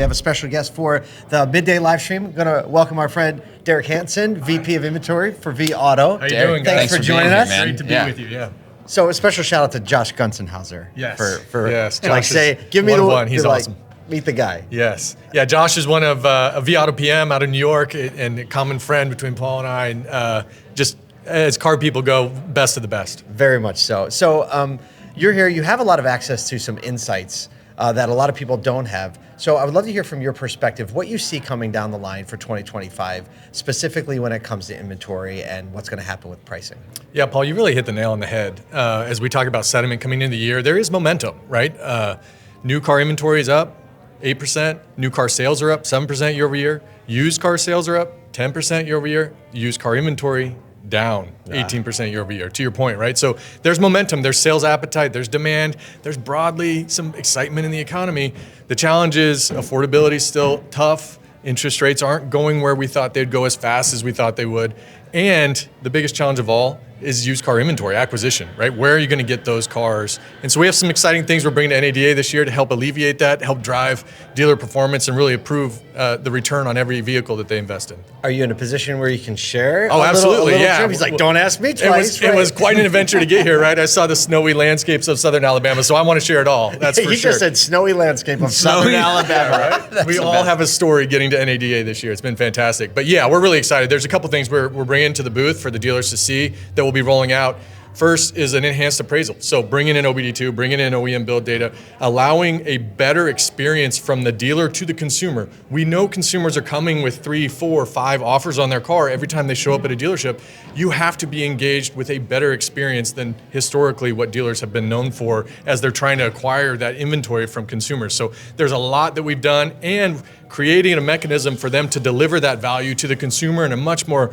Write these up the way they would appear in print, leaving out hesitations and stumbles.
have a special guest for the midday live stream. I'm going to welcome our friend Derek Hansen, VP of Inventory for vAuto. How you doing, guys? Thanks for joining us. Here, great to be with you. Yeah. So a special shout out to Josh Gunzenhauser. Yes. For yes. like Josh say, give me one. He's awesome. Meet the guy. Yes. Yeah. Josh is one of a vAuto PM out of New York and a common friend between Paul and I. And just as car people go, best of the best. Very much so. So you're here. You have a lot of access to some insights that a lot of people don't have. So I would love to hear from your perspective what you see coming down the line for 2025, specifically when it comes to inventory and what's going to happen with pricing. Yeah, Paul, you really hit the nail on the head. As we talk about sentiment coming into the year, there is momentum, right? New car inventory is up 8%. New car sales are up 7% year over year. Used car sales are up 10% year over year. Used car inventory down 18% year over year, to your point, right? So there's momentum, there's sales appetite, there's demand, there's broadly some excitement in the economy. The challenge is affordability is still tough. Interest rates aren't going where we thought they'd go as fast as we thought they would. And the biggest challenge of all is used car inventory acquisition, right? Where are you going to get those cars? And so we have some exciting things we're bringing to NADA this year to help alleviate that, help drive dealer performance, and really improve the return on every vehicle that they invest in. Are you in a position where you can share? Oh, absolutely, yeah. Trip? He's like, don't ask me twice. It was quite an adventure to get here, right? I saw the snowy landscapes of southern Alabama, so I want to share it all. That's for sure. You just said snowy landscape of southern Alabama. Right? We all have a story getting to NADA this year. It's been fantastic. But yeah, we're really excited. There's a couple things we're bringing to the booth for the dealers to see that we'll be rolling out. First is an enhanced appraisal. So bringing in OBD2, bringing in OEM build data, allowing a better experience from the dealer to the consumer. We know consumers are coming with 3, 4, 5 offers on their car every time they show up at a dealership. You have to be engaged with a better experience than historically what dealers have been known for as they're trying to acquire that inventory from consumers. So there's a lot that we've done, and creating a mechanism for them to deliver that value to the consumer in a much more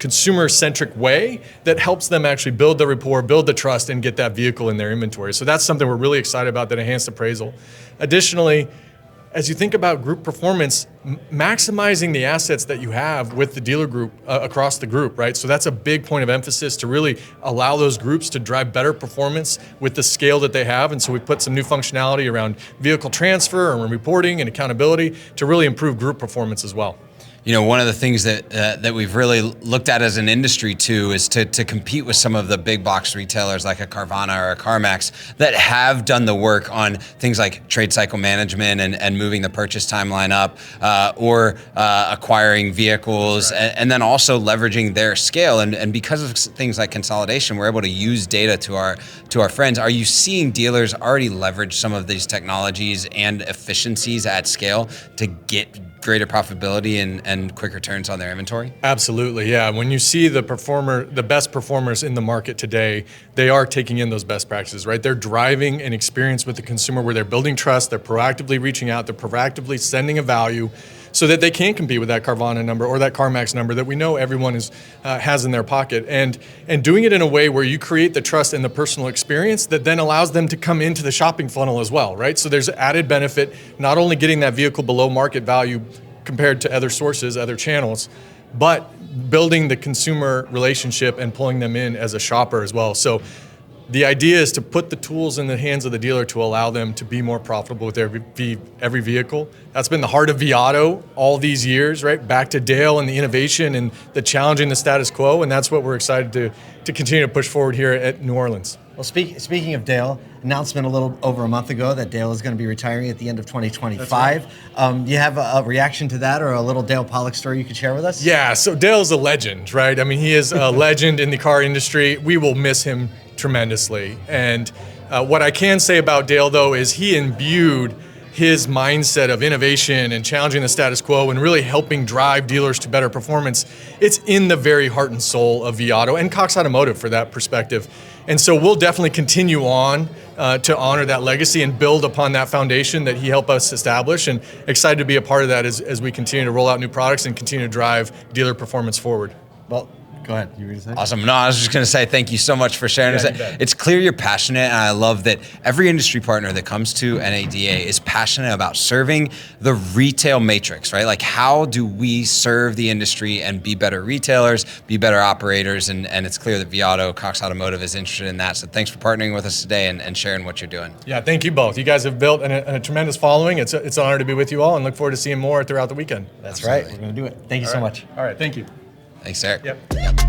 consumer-centric way that helps them actually build the rapport, build the trust, and get that vehicle in their inventory. So that's something we're really excited about, that enhanced appraisal. Additionally, as you think about group performance, maximizing the assets that you have with the dealer group across the group, right? So that's a big point of emphasis, to really allow those groups to drive better performance with the scale that they have. And so we put some new functionality around vehicle transfer and reporting and accountability to really improve group performance as well. You know, one of the things that we've really looked at as an industry too is to compete with some of the big box retailers like a Carvana or a CarMax that have done the work on things like trade cycle management and moving the purchase timeline up, or acquiring vehicles, right. and then also leveraging their scale. And because of things like consolidation, we're able to use data to our friends. Are you seeing dealers already leverage some of these technologies and efficiencies at scale to get greater profitability and quicker turns on their inventory? Absolutely, yeah. When you see the best performers in the market today, they are taking in those best practices, right? They're driving an experience with the consumer where they're building trust, they're proactively reaching out, they're proactively sending a value so that they can compete with that Carvana number or that CarMax number that we know everyone has in their pocket. And doing it in a way where you create the trust and the personal experience that then allows them to come into the shopping funnel as well, right? So there's added benefit, not only getting that vehicle below market value compared to other sources, other channels, but building the consumer relationship and pulling them in as a shopper as well. So the idea is to put the tools in the hands of the dealer to allow them to be more profitable with every vehicle. That's been the heart of vAuto all these years, right? Back to Dale and the innovation and the challenging the status quo, and that's what we're excited to continue to push forward here at New Orleans. Well, speaking of Dale, announcement a little over a month ago that Dale is going to be retiring at the end of 2025. Right. Do you have a reaction to that or a little Dale Pollock story you could share with us? Yeah, so Dale's a legend, right? I mean, he is a legend in the car industry. We will miss him tremendously. And what I can say about Dale, though, is he imbued his mindset of innovation and challenging the status quo and really helping drive dealers to better performance. It's in the very heart and soul of vAuto and Cox Automotive for that perspective. And so we'll definitely continue on to honor that legacy and build upon that foundation that he helped us establish, and excited to be a part of that as we continue to roll out new products and continue to drive dealer performance forward. Well, Go ahead. You were going to say? Awesome. No, I was just going to say thank you so much for sharing. Yeah, you bet. It's clear you're passionate, and I love that every industry partner that comes to NADA is passionate about serving the retail matrix, right? Like, how do we serve the industry and be better retailers, be better operators? And it's clear that Viato, Cox Automotive is interested in that. So thanks for partnering with us today and sharing what you're doing. Yeah, thank you both. You guys have built a tremendous following. It's an honor to be with you all, and look forward to seeing more throughout the weekend. That's right. We're going to do it. Thank you so much. All right, thank you. Thanks, Eric. Yep. Yep.